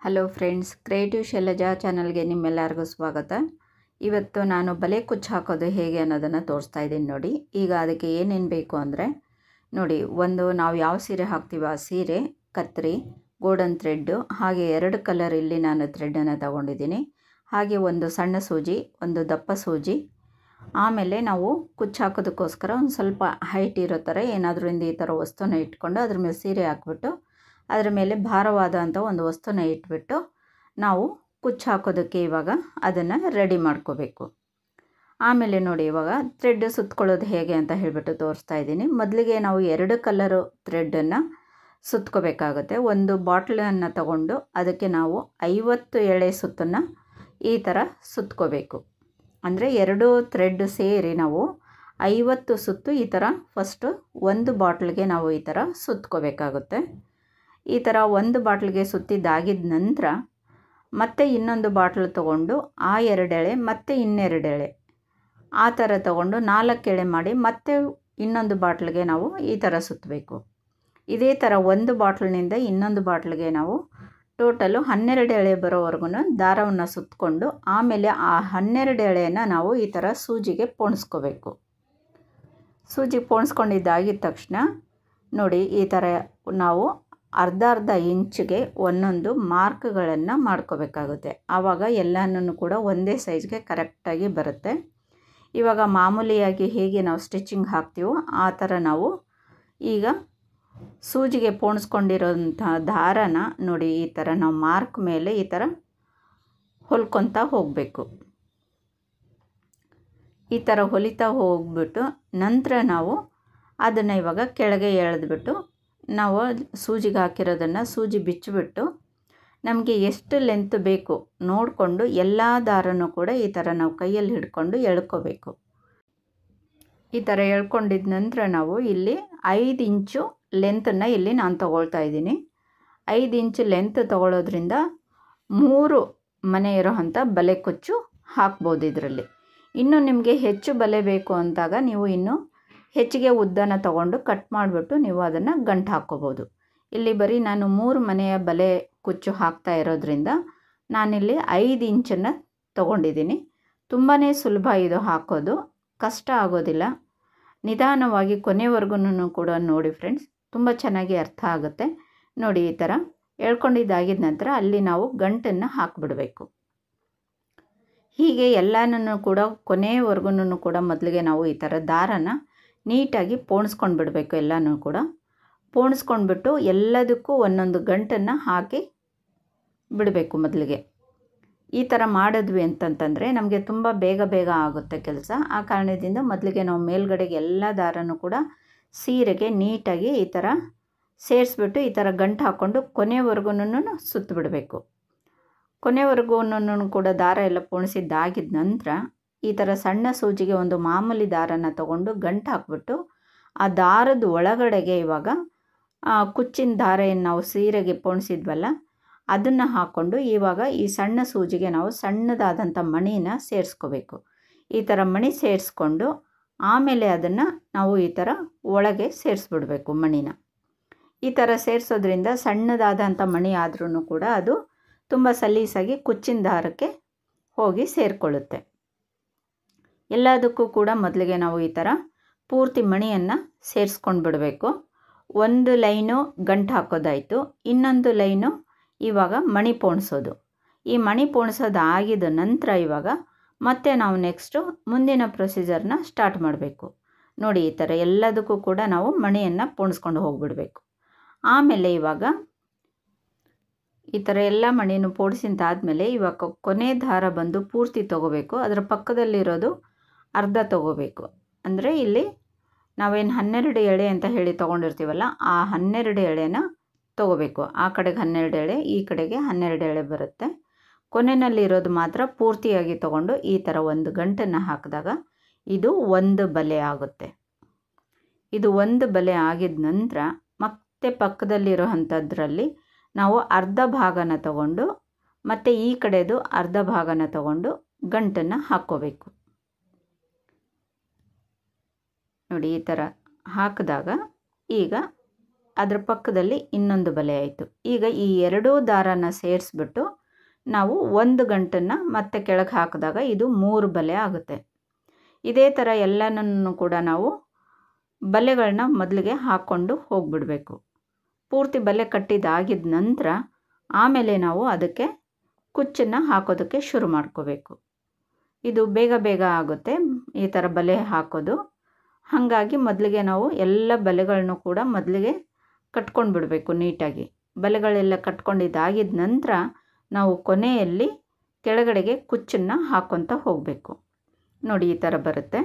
Hello friends, creative Shailaja ಚಾನಲ್ಗೆ ನಿಮ್ಮೆಲ್ಲರಿಗೂ ಸ್ವಾಗತ. ಇವತ್ತು ನಾನು ಬಲೆ ಕುಚ್ಚು ಹಾಕೋದು ಹೇಗೆ ಅನ್ನೋದನ್ನು ತೋರಿಸ್ತಾ ಇದ್ದೀನಿ ನೋಡಿ. ಈಗ ಅದಕ್ಕೆ ಏನೇನು ಬೇಕು ಅಂದರೆ ನೋಡಿ, ಒಂದು ನಾವು ಯಾವ ಸೀರೆ ಹಾಕ್ತೀವೋ ಆ ಸೀರೆ, ಕತ್ತರಿ, ಗೋಲ್ಡನ್ ಥ್ರೆಡ್ಡು, ಹಾಗೆ 2 ಕಲರ್ ಇಲ್ಲಿ ನಾನು ಥ್ರೆಡ್ಡನ್ನು ತಗೊಂಡಿದ್ದೀನಿ. ಹಾಗೆ ಒಂದು ಸಣ್ಣ ಸೂಜಿ, ಒಂದು ದಪ್ಪ ಸೂಜಿ. ಆಮೇಲೆ ನಾವು ಕುಚ್ಚು ಹಾಕೋದಕ್ಕೋಸ್ಕರ ಒಂದು ಸ್ವಲ್ಪ ಹೈಟ್ ಇರೋ ಥರ ಏನಾದರೂ ಈ ಥರ ವಸ್ತುನ ಇಟ್ಕೊಂಡು ಅದ್ರ ಮೇಲೆ ಸೀರೆ ಹಾಕ್ಬಿಟ್ಟು ಅದರ ಮೇಲೆ ಭಾರವಾದ ಅಂತ ಒಂದು ವಸ್ತುನ ಇಟ್ಬಿಟ್ಟು ನಾವು ಕುಚ್ಚು ಹಾಕೋದಕ್ಕೆ ಇವಾಗ ಅದನ್ನು ರೆಡಿ ಮಾಡ್ಕೋಬೇಕು. ಆಮೇಲೆ ನೋಡಿ, ಇವಾಗ ಥ್ರೆಡ್ ಸುತ್ಕೊಳ್ಳೋದು ಹೇಗೆ ಅಂತ ಹೇಳಿಬಿಟ್ಟು ತೋರಿಸ್ತಾ ಇದ್ದೀನಿ. ಮೊದಲಿಗೆ ನಾವು 2 ಕಲರು ಥ್ರೆಡ್ಡನ್ನು ಸುತ್ಕೋಬೇಕಾಗುತ್ತೆ. ಒಂದು ಬಾಟ್ಲನ್ನು ತಗೊಂಡು ಅದಕ್ಕೆ ನಾವು 50 ಎಳೆ ಸುತ್ತನ್ನು ಈ ಥರ ಸುತ್ಕೋಬೇಕು. ಅಂದರೆ 2 ಥ್ರೆಡ್ ಸೇರಿ ನಾವು 50 ಸುತ್ತು ಈ ಥರ ಫಸ್ಟು ಒಂದು ಬಾಟ್ಲಿಗೆ ನಾವು ಈ ಥರ ಸುತ್ಕೋಬೇಕಾಗುತ್ತೆ. ಈ ಥರ ಒಂದು ಬಾಟ್ಲಿಗೆ ಸುತ್ತಿದ್ದಾಗಿದ್ದ ನಂತರ ಮತ್ತೆ ಇನ್ನೊಂದು ಬಾಟ್ಲು ತೊಗೊಂಡು ಆ 2 ಎಳೆ ಮತ್ತೆ ಇನ್ನೆರಡು ಎಳೆ ಆ ಥರ ತೊಗೊಂಡು 4 ಎಳೆ ಮಾಡಿ ಮತ್ತೆ ಇನ್ನೊಂದು ಬಾಟ್ಲಿಗೆ ನಾವು ಈ ಥರ ಸುತ್ತಬೇಕು. ಇದೇ ಥರ ಒಂದು ಬಾಟ್ಲಿನಿಂದ ಇನ್ನೊಂದು ಬಾಟ್ಲಿಗೆ ನಾವು ಟೋಟಲು 12 ಎಳೆ ಬರೋವರೆಗೂ ದಾರವನ್ನು ಸುತ್ತಕೊಂಡು ಆಮೇಲೆ ಆ 12 ಎಳೆಯನ್ನು ನಾವು ಈ ಥರ ಸೂಜಿಗೆ ಪೋಣಿಸ್ಕೋಬೇಕು. ಸೂಜಿ ಪೋಣಿಸ್ಕೊಂಡಿದ್ದಾಗಿದ್ದ ತಕ್ಷಣ ನೋಡಿ, ಈ ಥರ ನಾವು ಅರ್ಧ ಇಂಚಿಗೆ ಒಂದೊಂದು ಮಾರ್ಕ್ಗಳನ್ನು ಮಾಡ್ಕೋಬೇಕಾಗುತ್ತೆ. ಆವಾಗ ಎಲ್ಲನೂ ಕೂಡ ಒಂದೇ ಸೈಜ್ಗೆ ಕರೆಕ್ಟಾಗಿ ಬರುತ್ತೆ. ಇವಾಗ ಮಾಮೂಲಿಯಾಗಿ ಹೇಗೆ ನಾವು ಸ್ಟಿಚಿಂಗ್ ಹಾಕ್ತೀವೋ ಆ ಥರ ನಾವು ಈಗ ಸೂಜಿಗೆ ಪೋಣಿಸ್ಕೊಂಡಿರೋಂಥ ದಾರನ ನೋಡಿ ಈ ಥರ ನಾವು ಮಾರ್ಕ್ ಮೇಲೆ ಈ ಥರ ಹೊಲ್ಕೊತಾ ಹೋಗಬೇಕು. ಈ ಥರ ಹೊಲಿತಾ ಹೋಗ್ಬಿಟ್ಟು ನಂತರ ನಾವು ಅದನ್ನು ಇವಾಗ ಕೆಳಗೆ ಎಳೆದ್ಬಿಟ್ಟು ನಾವು ಸೂಜಿಗೆ ಹಾಕಿರೋದನ್ನು ಸೂಜಿ ಬಿಚ್ಚಿಬಿಟ್ಟು ನಮಗೆ ಎಷ್ಟು ಲೆಂತ್ ಬೇಕು ನೋಡಿಕೊಂಡು ಎಲ್ಲ ದಾರನೂ ಕೂಡ ಈ ಥರ ನಾವು ಕೈಯಲ್ಲಿ ಹಿಡ್ಕೊಂಡು ಎಳ್ಕೋಬೇಕು. ಈ ಥರ ಎಳ್ಕೊಂಡಿದ್ದ ನಂತರ ನಾವು ಇಲ್ಲಿ 5 ಇಂಚು ಲೆಂತನ್ನು ಇಲ್ಲಿ ನಾನು ತೊಗೊಳ್ತಾ ಇದ್ದೀನಿ. 5 ಇಂಚು ಲೆಂತ್ ತೊಗೊಳ್ಳೋದ್ರಿಂದ 3 ಮನೆ ಇರೋ ಅಂಥ ಬಲೆ ಕುಚ್ಚು ಹಾಕ್ಬೋದು ಇದರಲ್ಲಿ. ಇನ್ನು ನಿಮಗೆ ಹೆಚ್ಚು ಬಲೆ ಬೇಕು ಅಂದಾಗ ನೀವು ಇನ್ನೂ ಹೆಚ್ಚಿಗೆ ಉದ್ದನ ತೊಗೊಂಡು ಕಟ್ ಮಾಡಿಬಿಟ್ಟು ನೀವು ಅದನ್ನು ಗಂಟು ಹಾಕ್ಕೋಬೋದು. ಇಲ್ಲಿ ಬರೀ ನಾನು 3 ಮನೆಯ ಬಲೆ ಕುಚ್ಚು ಹಾಕ್ತಾ ಇರೋದ್ರಿಂದ ನಾನಿಲ್ಲಿ 5 ಇಂಚನ್ನು ತೊಗೊಂಡಿದ್ದೀನಿ. ತುಂಬಾ ಸುಲಭ ಇದು ಹಾಕೋದು, ಕಷ್ಟ ಆಗೋದಿಲ್ಲ. ನಿಧಾನವಾಗಿ ಕೊನೆವರೆಗೂ ಕೂಡ ನೋಡಿ ಫ್ರೆಂಡ್ಸ್, ತುಂಬ ಚೆನ್ನಾಗಿ ಅರ್ಥ ಆಗುತ್ತೆ. ನೋಡಿ, ಈ ಥರ ಎಳ್ಕೊಂಡಿದ್ದಾಗಿದ ನಂತರ ಅಲ್ಲಿ ನಾವು ಗಂಟನ್ನು ಹಾಕಿಬಿಡಬೇಕು. ಹೀಗೆ ಎಲ್ಲನೂ ಕೂಡ ಕೊನೆಯವರೆಗೂ ಕೂಡ ಮೊದಲಿಗೆ ನಾವು ಈ ಥರ ದಾರನ ನೀಟಾಗಿ ಪೋಣಿಸ್ಕೊಂಡು ಬಿಡಬೇಕು. ಎಲ್ಲನೂ ಕೂಡ ಪೋಣಿಸ್ಕೊಂಡ್ಬಿಟ್ಟು ಎಲ್ಲದಕ್ಕೂ ಒಂದೊಂದು ಗಂಟನ್ನು ಹಾಕಿ ಬಿಡಬೇಕು ಮೊದಲಿಗೆ. ಈ ಥರ ಮಾಡಿದ್ವಿ ಅಂತಂತಂದರೆ ನಮಗೆ ತುಂಬ ಬೇಗ ಆಗುತ್ತೆ ಕೆಲಸ. ಆ ಕಾರಣದಿಂದ ಮೊದಲಿಗೆ ನಾವು ಮೇಲ್ಗಡೆಗೆ ಎಲ್ಲ ದಾರನೂ ಕೂಡ ಸೀರೆಗೆ ನೀಟಾಗಿ ಈ ಥರ ಸೇರಿಸ್ಬಿಟ್ಟು ಈ ಥರ ಗಂಟು ಹಾಕ್ಕೊಂಡು ಕೊನೆವರೆಗೂ ಸುತ್ತಿಬಿಡಬೇಕು. ಕೊನೆವರೆಗೂ ಕೂಡ ದಾರ ಎಲ್ಲ ಪೋಣಿಸಿದ್ದಾಗಿದ ನಂತರ ಈ ಥರ ಸಣ್ಣ ಸೂಜಿಗೆ ಒಂದು ಮಾಮೂಲಿ ದಾರನ ತೊಗೊಂಡು ಗಂಟು ಹಾಕ್ಬಿಟ್ಟು ಆ ದಾರದ ಒಳಗಡೆಗೆ ಇವಾಗ ಕುಚ್ಚಿನ ದಾರ ಏನು ನಾವು ಸೀರೆಗೆ ಪೋಣಿಸಿದ್ವಲ್ಲ ಅದನ್ನು ಹಾಕ್ಕೊಂಡು ಇವಾಗ ಈ ಸಣ್ಣ ಸೂಜಿಗೆ ನಾವು ಸಣ್ಣದಾದಂಥ ಮಣಿನ ಸೇರಿಸ್ಕೋಬೇಕು. ಈ ಥರ ಮಣಿ ಸೇರಿಸ್ಕೊಂಡು ಆಮೇಲೆ ಅದನ್ನು ನಾವು ಈ ಥರ ಒಳಗೆ ಸೇರಿಸ್ಬಿಡ್ಬೇಕು ಮಣಿನ. ಈ ಥರ ಸೇರಿಸೋದ್ರಿಂದ ಸಣ್ಣದಾದಂಥ ಮಣಿ ಆದ್ರೂ ಕೂಡ ಅದು ತುಂಬ ಸಲೀಸಾಗಿ ಕುಚ್ಚಿನ ದಾರಕ್ಕೆ ಹೋಗಿ ಸೇರಿಕೊಳ್ಳುತ್ತೆ. ಎಲ್ಲದಕ್ಕೂ ಕೂಡ ಮೊದಲಿಗೆ ನಾವು ಈ ಥರ ಪೂರ್ತಿ ಮಣಿಯನ್ನು ಸೇರಿಸ್ಕೊಂಡು ಬಿಡಬೇಕು. ಒಂದು ಲೈನು ಗಂಟು ಹಾಕೋದಾಯಿತು, ಇನ್ನೊಂದು ಲೈನು ಇವಾಗ ಮಣಿ ಪೋಣಿಸೋದು. ಈ ಮಣಿ ಪೋಣಿಸೋದು ಆಗಿದ ನಂತರ ಇವಾಗ ಮತ್ತೆ ನಾವು ನೆಕ್ಸ್ಟು ಮುಂದಿನ ಪ್ರೊಸೀಜರ್ನ ಸ್ಟಾರ್ಟ್ ಮಾಡಬೇಕು. ನೋಡಿ, ಈ ಥರ ಎಲ್ಲದಕ್ಕೂ ಕೂಡ ನಾವು ಮಣಿಯನ್ನು ಪೋಣಿಸ್ಕೊಂಡು ಹೋಗಿಬಿಡಬೇಕು. ಆಮೇಲೆ ಇವಾಗ ಈ ಥರ ಎಲ್ಲ ಮಣಿನೂ ಪೋಣಿಸಿದ್ದಾದಮೇಲೆ ಇವಾಗ ಕೊನೆ ದಾರ ಬಂದು ಪೂರ್ತಿ ತೊಗೋಬೇಕು. ಅದರ ಪಕ್ಕದಲ್ಲಿರೋದು ಅರ್ಧ ತೊಗೋಬೇಕು. ಅಂದರೆ ಇಲ್ಲಿ ನಾವೇನು 12 ಎಳೆ ಅಂತ ಹೇಳಿ ತೊಗೊಂಡಿರ್ತೀವಲ್ಲ ಆ 12 ಎಳೆನ ತೊಗೋಬೇಕು. ಆ ಕಡೆಗೆ 12 ಎಳೆ, ಈ ಕಡೆಗೆ 12 ಎಳೆ ಬರುತ್ತೆ. ಕೊನೆಯಲ್ಲಿರೋದು ಮಾತ್ರ ಪೂರ್ತಿಯಾಗಿ ತೊಗೊಂಡು ಈ ಥರ ಒಂದು ಗಂಟನ್ನು ಹಾಕಿದಾಗ ಇದು ಒಂದು ಬಲೆ ಆಗುತ್ತೆ. ಇದು ಒಂದು ಬಲೆ ಆಗಿದ ನಂತರ ಮತ್ತೆ ಪಕ್ಕದಲ್ಲಿರೋ ಅಂಥದ್ರಲ್ಲಿ ನಾವು ಅರ್ಧ ಭಾಗನ ತಗೊಂಡು ಮತ್ತು ಈ ಕಡೆದು ಅರ್ಧ ಭಾಗನ ತಗೊಂಡು ಗಂಟನ್ನು ಹಾಕ್ಕೋಬೇಕು. ನೋಡಿ, ಈ ಥರ ಹಾಕಿದಾಗ ಈಗ ಅದರ ಪಕ್ಕದಲ್ಲಿ ಇನ್ನೊಂದು ಬಲೆ ಆಯಿತು. ಈಗ ಈ ಎರಡೂ ದಾರನ ಸೇರಿಸ್ಬಿಟ್ಟು ನಾವು ಒಂದು ಗಂಟನ್ನು ಮತ್ತೆ ಕೆಳಗೆ ಹಾಕಿದಾಗ ಇದು 3 ಬಲೆ ಆಗುತ್ತೆ. ಇದೇ ಥರ ಎಲ್ಲನೂ ಕೂಡ ನಾವು ಬಲೆಗಳನ್ನ ಮೊದಲಿಗೆ ಹಾಕ್ಕೊಂಡು ಹೋಗಿಬಿಡಬೇಕು. ಪೂರ್ತಿ ಬಲೆ ಕಟ್ಟಿದಾಗಿದ್ದ ನಂತರ ಆಮೇಲೆ ನಾವು ಅದಕ್ಕೆ ಕುಚ್ಚನ್ನು ಹಾಕೋದಕ್ಕೆ ಶುರು ಮಾಡ್ಕೋಬೇಕು. ಇದು ಬೇಗ ಬೇಗ ಆಗುತ್ತೆ ಈ ಥರ ಬಲೆ ಹಾಕೋದು. ಹಾಗಾಗಿ ಮೊದಲಿಗೆ ನಾವು ಎಲ್ಲ ಬಲೆಗಳನ್ನು ಕೂಡ ಮೊದಲಿಗೆ ಕಟ್ಕೊಂಡು ಬಿಡಬೇಕು ನೀಟಾಗಿ. ಬಲೆಗಳೆಲ್ಲ ಕಟ್ಕೊಂಡಿದ್ದಾಗಿದ್ದ ನಂತರ ನಾವು ಕೊನೆಯಲ್ಲಿ ಕೆಳಗಡೆಗೆ ಕುಚ್ಚನ್ನು ಹಾಕ್ಕೊತ ಹೋಗಬೇಕು. ನೋಡಿ ಈ ಥರ ಬರುತ್ತೆ.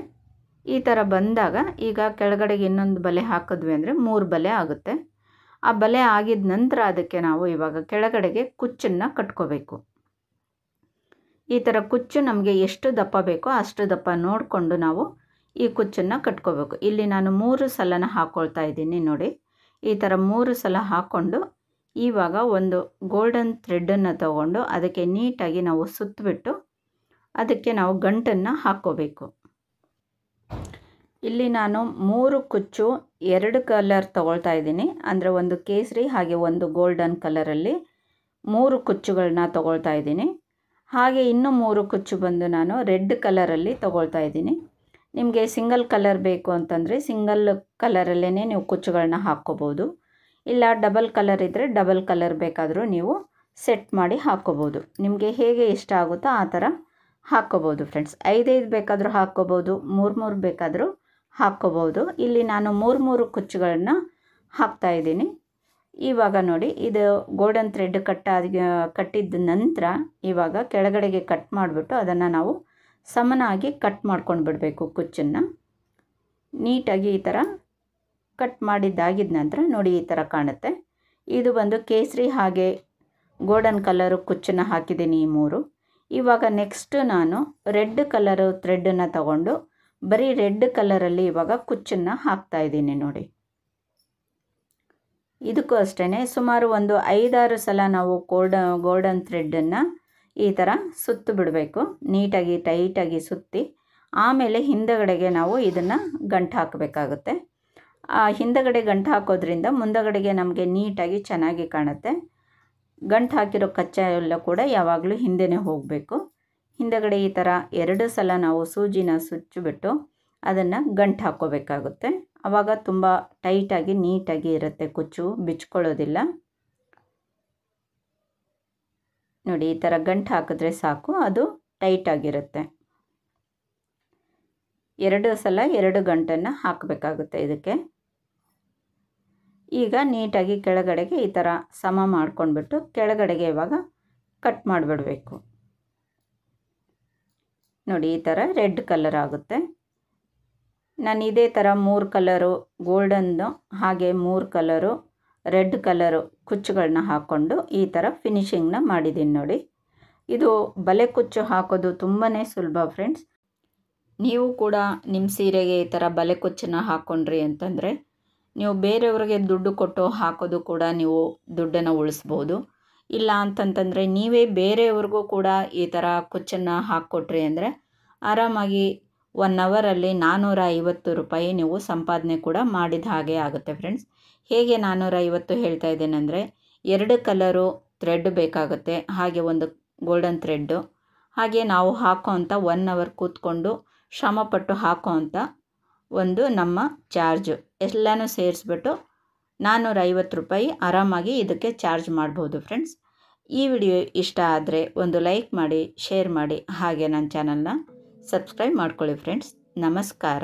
ಈ ಥರ ಬಂದಾಗ ಈಗ ಕೆಳಗಡೆಗೆ ಇನ್ನೊಂದು ಬಲೆ ಹಾಕಿದ್ವಿ ಅಂದರೆ 3 ಬಲೆ ಆಗುತ್ತೆ. ಆ ಬಲೆ ಆಗಿದ ನಂತರ ಅದಕ್ಕೆ ನಾವು ಇವಾಗ ಕೆಳಗಡೆಗೆ ಕುಚ್ಚನ್ನು ಕಟ್ಕೋಬೇಕು. ಈ ಥರ ಕುಚ್ಚು ನಮಗೆ ಎಷ್ಟು ದಪ್ಪ ಬೇಕೋ ಅಷ್ಟು ದಪ್ಪ ನೋಡಿಕೊಂಡು ನಾವು ಈ ಕುಚ್ಚನ್ನು ಕಟ್ಕೋಬೇಕು. ಇಲ್ಲಿ ನಾನು 3 ಸಲನ ಹಾಕ್ಕೊಳ್ತಾ ಇದ್ದೀನಿ ನೋಡಿ. ಈ ಥರ 3 ಸಲ ಹಾಕ್ಕೊಂಡು ಇವಾಗ ಒಂದು ಗೋಲ್ಡನ್ ಥ್ರೆಡ್ಡನ್ನು ತಗೊಂಡು ಅದಕ್ಕೆ ನೀಟಾಗಿ ನಾವು ಸುತ್ತಬಿಟ್ಟು ಅದಕ್ಕೆ ನಾವು ಗಂಟನ್ನು ಹಾಕ್ಕೋಬೇಕು. ಇಲ್ಲಿ ನಾನು 3 ಕುಚ್ಚು 2 ಕಲರ್ ತಗೊಳ್ತಾ ಇದ್ದೀನಿ. ಅಂದರೆ ಒಂದು ಕೇಸರಿ ಹಾಗೆ ಒಂದು ಗೋಲ್ಡನ್ ಕಲರಲ್ಲಿ 3 ಕುಚ್ಚುಗಳನ್ನ ತಗೊಳ್ತಾ ಇದ್ದೀನಿ. ಹಾಗೆ ಇನ್ನೂ 3 ಕುಚ್ಚು ಬಂದು ನಾನು ರೆಡ್ ಕಲರಲ್ಲಿ ತಗೊಳ್ತಾ ಇದ್ದೀನಿ. ನಿಮಗೆ ಸಿಂಗಲ್ ಕಲರ್ ಬೇಕು ಅಂತಂದರೆ ಸಿಂಗಲ್ ಕಲರಲ್ಲೇ ನೀವು ಕುಚ್ಚುಗಳನ್ನ ಹಾಕ್ಕೋಬೋದು. ಇಲ್ಲ ಡಬಲ್ ಕಲರ್ ಇದ್ದರೆ ಡಬಲ್ ಕಲರ್ ಬೇಕಾದರೂ ನೀವು ಸೆಟ್ ಮಾಡಿ ಹಾಕ್ಕೋಬೋದು. ನಿಮಗೆ ಹೇಗೆ ಇಷ್ಟ ಆಗುತ್ತೋ ಆ ಥರ ಹಾಕ್ಕೋಬೋದು ಫ್ರೆಂಡ್ಸ್. 5 ಬೇಕಾದರೂ ಹಾಕ್ಕೋಬೋದು, 3 ಬೇಕಾದರೂ ಹಾಕ್ಕೋಬೋದು. ಇಲ್ಲಿ ನಾನು 3 ಕುಚ್ಚುಗಳನ್ನ ಹಾಕ್ತಾಯಿದ್ದೀನಿ. ಇವಾಗ ನೋಡಿ ಇದು ಗೋಲ್ಡನ್ ಥ್ರೆಡ್ ಕಟ್ಟಿದ ನಂತರ ಇವಾಗ ಕೆಳಗಡೆಗೆ ಕಟ್ ಮಾಡಿಬಿಟ್ಟು ಅದನ್ನು ನಾವು ಸಮನಾಗಿ ಕಟ್ ಮಾಡ್ಕೊಂಡು ಬಿಡಬೇಕು. ಕುಚ್ಚನ್ನು ನೀಟಾಗಿ ಈ ಥರ ಕಟ್ ಮಾಡಿದ್ದಾಗಿದ್ದ ನಂತರ ನೋಡಿ ಈ ಥರ ಕಾಣುತ್ತೆ. ಇದು ಬಂದು ಕೇಸರಿ ಹಾಗೆ ಗೋಲ್ಡನ್ ಕಲರು ಕುಚ್ಚನ್ನು ಹಾಕಿದ್ದೀನಿ ಈ 3. ಇವಾಗ ನೆಕ್ಸ್ಟು ನಾನು ರೆಡ್ ಕಲರು ಥ್ರೆಡ್ಡನ್ನು ತಗೊಂಡು ಬರೀ ರೆಡ್ ಕಲರಲ್ಲಿ ಇವಾಗ ಕುಚ್ಚನ್ನು ಹಾಕ್ತಾಯಿದ್ದೀನಿ ನೋಡಿ. ಇದಕ್ಕೂ ಅಷ್ಟೇ ಸುಮಾರು ಒಂದು 5-6 ಸಲ ನಾವು ಗೋಲ್ಡನ್ ಥ್ರೆಡ್ಡನ್ನು ಈ ಥರ ಸುತ್ತು ಬಿಡಬೇಕು. ನೀಟಾಗಿ ಟೈಟಾಗಿ ಸುತ್ತಿ ಆಮೇಲೆ ಹಿಂದಗಡೆಗೆ ನಾವು ಇದನ್ನು ಗಂಟು ಹಾಕಬೇಕಾಗುತ್ತೆ. ಹಿಂದಗಡೆ ಗಂಟು ಹಾಕೋದ್ರಿಂದ ಮುಂದಗಡೆಗೆ ನಮಗೆ ನೀಟಾಗಿ ಚೆನ್ನಾಗಿ ಕಾಣುತ್ತೆ. ಗಂಟು ಹಾಕಿರೋ ಕಚ್ಚಾ ಎಲ್ಲ ಕೂಡ ಯಾವಾಗಲೂ ಹಿಂದೆನೇ ಹೋಗಬೇಕು. ಹಿಂದಗಡೆ ಈ ಥರ 2 ಸಲ ನಾವು ಸೂಜಿನ ಸುಚ್ಚಿಬಿಟ್ಟು ಅದನ್ನು ಗಂಟು ಹಾಕ್ಕೋಬೇಕಾಗುತ್ತೆ. ಆವಾಗ ತುಂಬ ಟೈಟಾಗಿ ನೀಟಾಗಿ ಇರುತ್ತೆ, ಕುಚ್ಚು ಬಿಚ್ಕೊಳ್ಳೋದಿಲ್ಲ. ನೋಡಿ ಈ ಥರ ಗಂಟು ಹಾಕಿದ್ರೆ ಸಾಕು, ಅದು ಟೈಟಾಗಿರುತ್ತೆ. 2 ಸಲ 2 ಗಂಟನ್ನು ಹಾಕಬೇಕಾಗುತ್ತೆ ಇದಕ್ಕೆ. ಈಗ ನೀಟಾಗಿ ಕೆಳಗಡೆಗೆ ಈ ಥರ ಸಮ ಮಾಡ್ಕೊಂಡ್ಬಿಟ್ಟು ಕೆಳಗಡೆಗೆ ಇವಾಗ ಕಟ್ ಮಾಡಿಬಿಡಬೇಕು. ನೋಡಿ ಈ ಥರ ರೆಡ್ ಕಲರ್ ಆಗುತ್ತೆ. ನಾನು ಇದೇ ಥರ 3 ಕಲರು ಗೋಲ್ಡನ್ನು ಹಾಗೆ 3 ಕಲರು ರೆಡ್ ಕಲರು ಕುಚ್ಚುಗಳನ್ನ ಹಾಕ್ಕೊಂಡು ಈ ಥರ ಫಿನಿಶಿಂಗ್ನ ಮಾಡಿದ್ದೀನಿ ನೋಡಿ. ಇದು ಬಲೆ ಕುಚ್ಚು ಹಾಕೋದು ತುಂಬಾ ಸುಲಭ ಫ್ರೆಂಡ್ಸ್. ನೀವು ಕೂಡ ನಿಮ್ಮ ಸೀರೆಗೆ ಈ ಥರ ಬಲೆ ಕುಚ್ಚನ್ನು ಹಾಕ್ಕೊಂಡ್ರಿ ಅಂತಂದರೆ ನೀವು ಬೇರೆಯವ್ರಿಗೆ ದುಡ್ಡು ಕೊಟ್ಟು ಹಾಕೋದು ಕೂಡ ನೀವು ದುಡ್ಡನ್ನು ಉಳಿಸ್ಬೋದು. ಇಲ್ಲ ಅಂತಂತಂದರೆ ನೀವೇ ಬೇರೆಯವ್ರಿಗೂ ಕೂಡ ಈ ಥರ ಕುಚ್ಚನ್ನು ಹಾಕ್ಕೊಟ್ರಿ ಅಂದರೆ ಆರಾಮಾಗಿ 1 ಅವರಲ್ಲಿ 450 ರೂಪಾಯಿ ನೀವು ಸಂಪಾದನೆ ಕೂಡ ಮಾಡಿದ ಹಾಗೆ ಆಗುತ್ತೆ ಫ್ರೆಂಡ್ಸ್. ಹೇಗೆ 450 ಹೇಳ್ತಾ ಇದ್ದೇನೆಂದರೆ 2 ಕಲರು ಥ್ರೆಡ್ ಬೇಕಾಗುತ್ತೆ, ಹಾಗೆ ಒಂದು ಗೋಲ್ಡನ್ ಥ್ರೆಡ್ಡು, ಹಾಗೆ ನಾವು ಹಾಕೋವಂಥ 1 ಅವರ್ ಕೂತ್ಕೊಂಡು ಶ್ರಮಪಟ್ಟು ಹಾಕೋವಂಥ ಒಂದು ನಮ್ಮ ಚಾರ್ಜು ಎಲ್ಲನೂ ಸೇರಿಸ್ಬಿಟ್ಟು 450 ರೂಪಾಯಿ ಆರಾಮಾಗಿ ಇದಕ್ಕೆ ಚಾರ್ಜ್ ಮಾಡ್ಬೋದು ಫ್ರೆಂಡ್ಸ್. ಈ ವಿಡಿಯೋ ಇಷ್ಟ ಆದರೆ ಒಂದು ಲೈಕ್ ಮಾಡಿ, ಶೇರ್ ಮಾಡಿ, ಹಾಗೆ ನನ್ನ ಚಾನಲ್ನ ಸಬ್ಸ್ಕ್ರೈಬ್ ಮಾಡ್ಕೊಳ್ಳಿ ಫ್ರೆಂಡ್ಸ್. ನಮಸ್ಕಾರ.